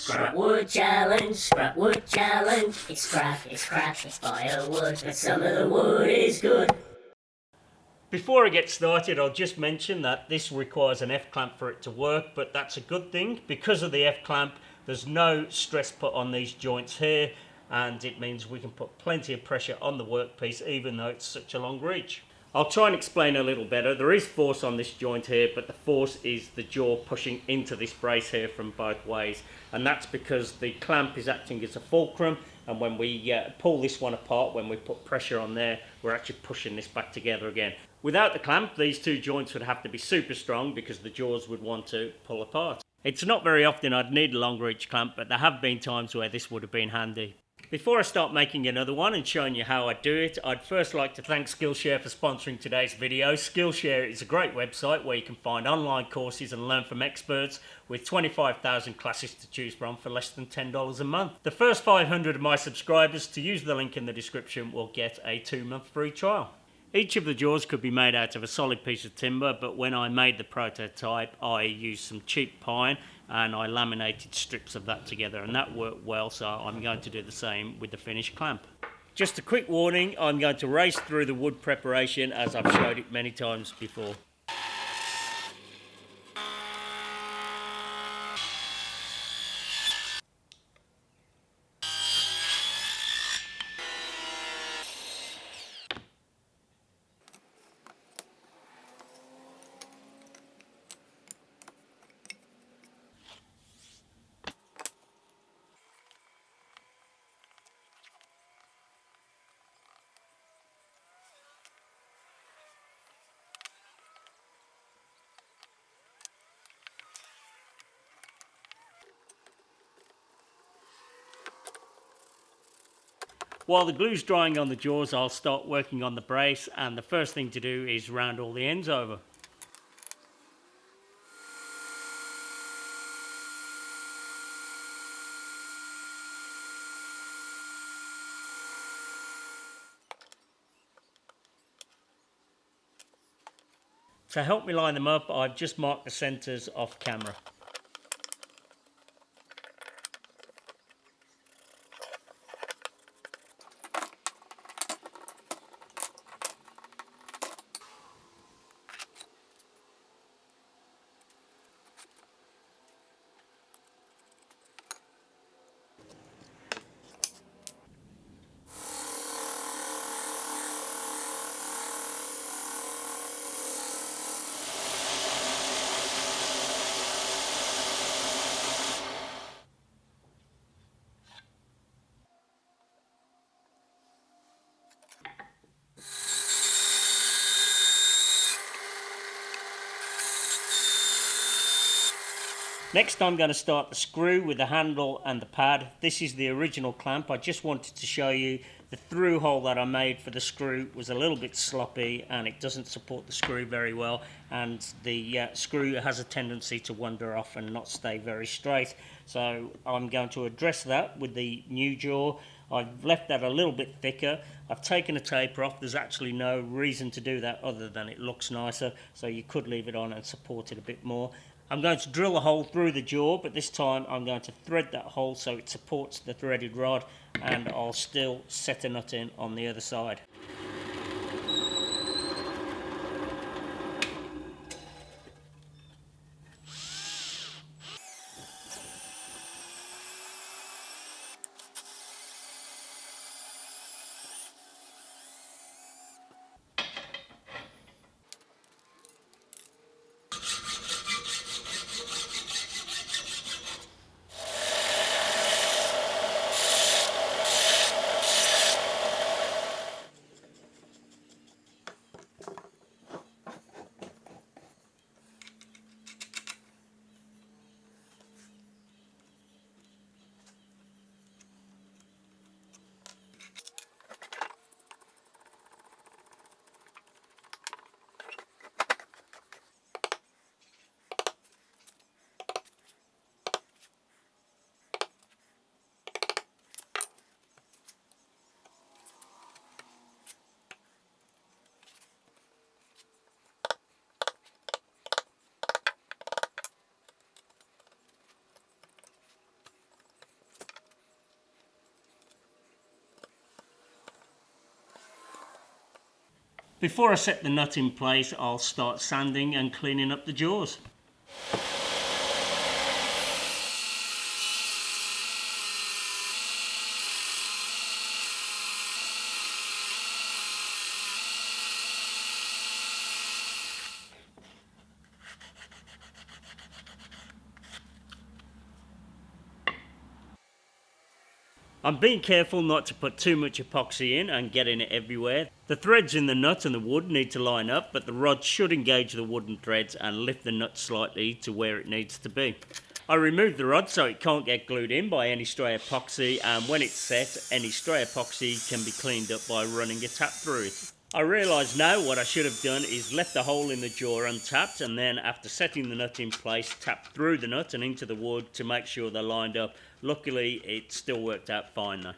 Scrapwood challenge, Scrapwood challenge. It's scrap, it's firewood, but some of the wood is good. Before I get started, I'll just mention that this requires an F-clamp for it to work, but that's a good thing. Because of the F-clamp, there's no stress put on these joints here, and it means we can put plenty of pressure on the workpiece even though it's such a long reach. I'll try and explain a little better. There is force on this joint here, but the force is the jaw pushing into this brace here from both ways, and that's because the clamp is acting as a fulcrum, and when we pull this one apart, when we put pressure on there, we're actually pushing this back together again. Without the clamp, these two joints would have to be super strong because the jaws would want to pull apart. It's not very often I'd need a long reach clamp, but there have been times where this would have been handy. Before I start making another one and showing you how I do it, I'd first like to thank Skillshare for sponsoring today's video. Skillshare is a great website where you can find online courses and learn from experts with 25,000 classes to choose from for less than $10 a month. The first 500 of my subscribers to use the link in the description will get a 2-month free trial. Each of the jaws could be made out of a solid piece of timber, but when I made the prototype I used some cheap pine and I laminated strips of that together, and that worked well, so I'm going to do the same with the finished clamp. Just a quick warning, I'm going to race through the wood preparation as I've showed it many times before. While the glue's drying on the jaws, I'll start working on the brace, and the first thing to do is round all the ends over. To help me line them up, I've just marked the centres off camera. Next I'm going to start the screw with the handle and the pad. This is the original clamp. I just wanted to show you the through hole that I made for the screw was a little bit sloppy and it doesn't support the screw very well, and the screw has a tendency to wander off and not stay very straight. So I'm going to address that with the new jaw. I've left that a little bit thicker. I've taken a taper off. There's actually no reason to do that other than it looks nicer, so you could leave it on and support it a bit more. I'm going to drill a hole through the jaw, but this time I'm going to thread that hole so it supports the threaded rod, and I'll still set a nut in on the other side. Before I set the nut in place, I'll start sanding and cleaning up the jaws. I'm being careful not to put too much epoxy in and getting it everywhere. The threads in the nut and the wood need to line up, but the rod should engage the wooden threads and lift the nut slightly to where it needs to be. I removed the rod so it can't get glued in by any stray epoxy, and when it's set, any stray epoxy can be cleaned up by running a tap through it. I realise now what I should have done is left the hole in the jaw untapped, and then after setting the nut in place, tapped through the nut and into the wood to make sure they're lined up. Luckily, it still worked out fine though.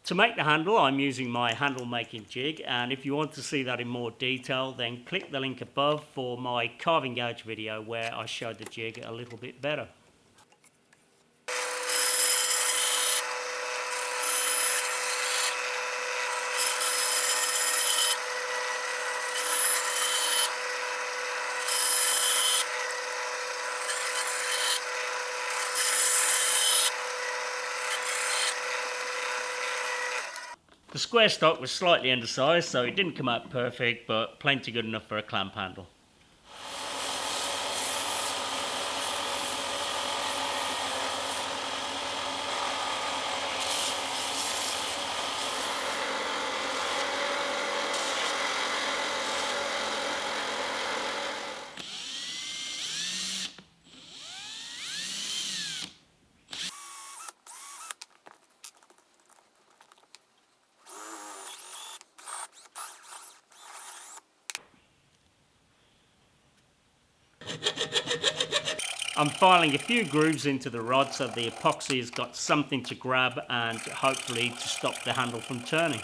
To make the handle, I'm using my handle making jig, and if you want to see that in more detail, then click the link above for my carving gauge video where I showed the jig a little bit better. The square stock was slightly undersized, so it didn't come out perfect, but plenty good enough for a clamp handle. I'm filing a few grooves into the rod so the epoxy has got something to grab and hopefully to stop the handle from turning.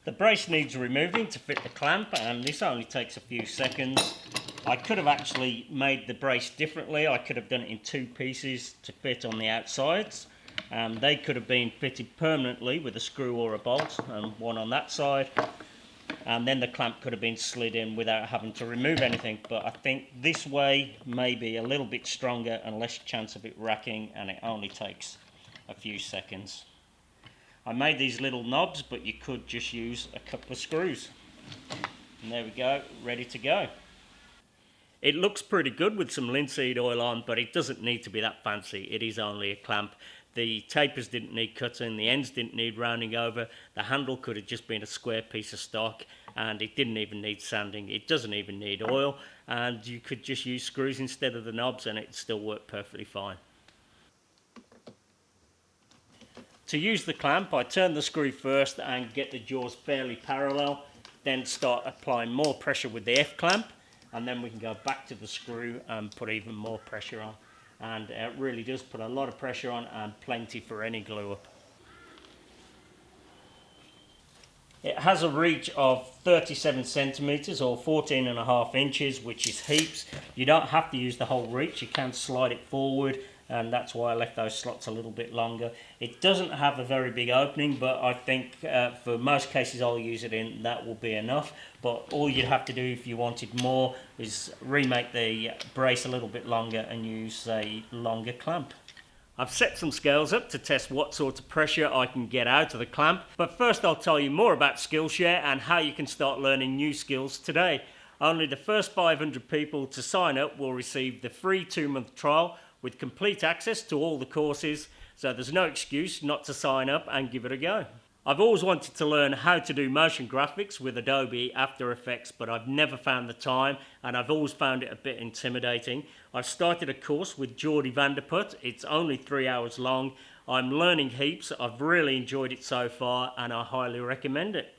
The brace needs removing to fit the clamp, and this only takes a few seconds. I could have actually made the brace differently. I could have done it in 2 pieces to fit on the outsides. They could have been fitted permanently with a screw or a bolt, and one on that side. And then the clamp could have been slid in without having to remove anything. But I think this way may be a little bit stronger and less chance of it racking, and it only takes a few seconds. I made these little knobs, but you could just use a couple of screws. And there we go, ready to go. It looks pretty good with some linseed oil on, but it doesn't need to be that fancy. It is only a clamp. The tapers didn't need cutting, the ends didn't need rounding over, the handle could have just been a square piece of stock, and it didn't even need sanding. It doesn't even need oil, and you could just use screws instead of the knobs and it'd still work perfectly fine. To use the clamp, I turn the screw first and get the jaws fairly parallel, then start applying more pressure with the F-clamp, and then we can go back to the screw and put even more pressure on. And it really does put a lot of pressure on and plenty for any glue up. It has a reach of 37 centimeters or 14.5 inches, which is heaps. You don't have to use the whole reach, you can slide it forward, and that's why I left those slots a little bit longer. It doesn't have a very big opening, but I think for most cases I'll use it in, that will be enough. But all you'd have to do if you wanted more is remake the brace a little bit longer and use a longer clamp. I've set some scales up to test what sort of pressure I can get out of the clamp, but first I'll tell you more about Skillshare and how you can start learning new skills today. Only the first 500 people to sign up will receive the free 2-month trial with complete access to all the courses, so there's no excuse not to sign up and give it a go. I've always wanted to learn how to do motion graphics with Adobe After Effects, but I've never found the time, and I've always found it a bit intimidating. I've started a course with Geordie Vanderput. It's only 3 hours long. I'm learning heaps. I've really enjoyed it so far, and I highly recommend it.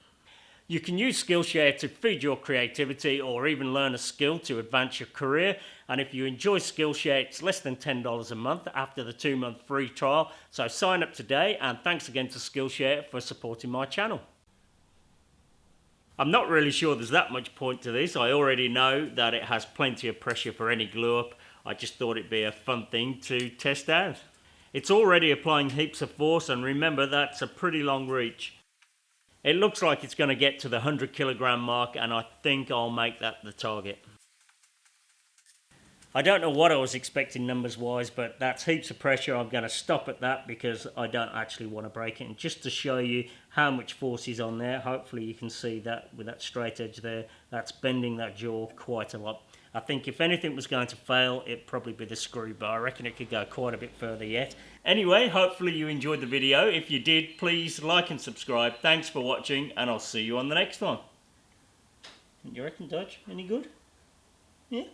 You can use Skillshare to feed your creativity or even learn a skill to advance your career. And if you enjoy Skillshare, it's less than $10 a month after the 2-month free trial. So sign up today, and thanks again to Skillshare for supporting my channel. I'm not really sure there's that much point to this. I already know that it has plenty of pressure for any glue up. I just thought it'd be a fun thing to test out. It's already applying heaps of force, and remember, that's a pretty long reach. It looks like it's going to get to the 100 kilogram mark, and I think I'll make that the target. I don't know what I was expecting numbers wise, but that's heaps of pressure. I'm going to stop at that because I don't actually want to break it. And just to show you how much force is on there, hopefully you can see that with that straight edge there, that's bending that jaw quite a lot. I think if anything was going to fail, it'd probably be the screw, but I reckon it could go quite a bit further yet. Anyway, hopefully you enjoyed the video. If you did, please like and subscribe. Thanks for watching, and I'll see you on the next one. You reckon, Dodge? Any good? Yeah?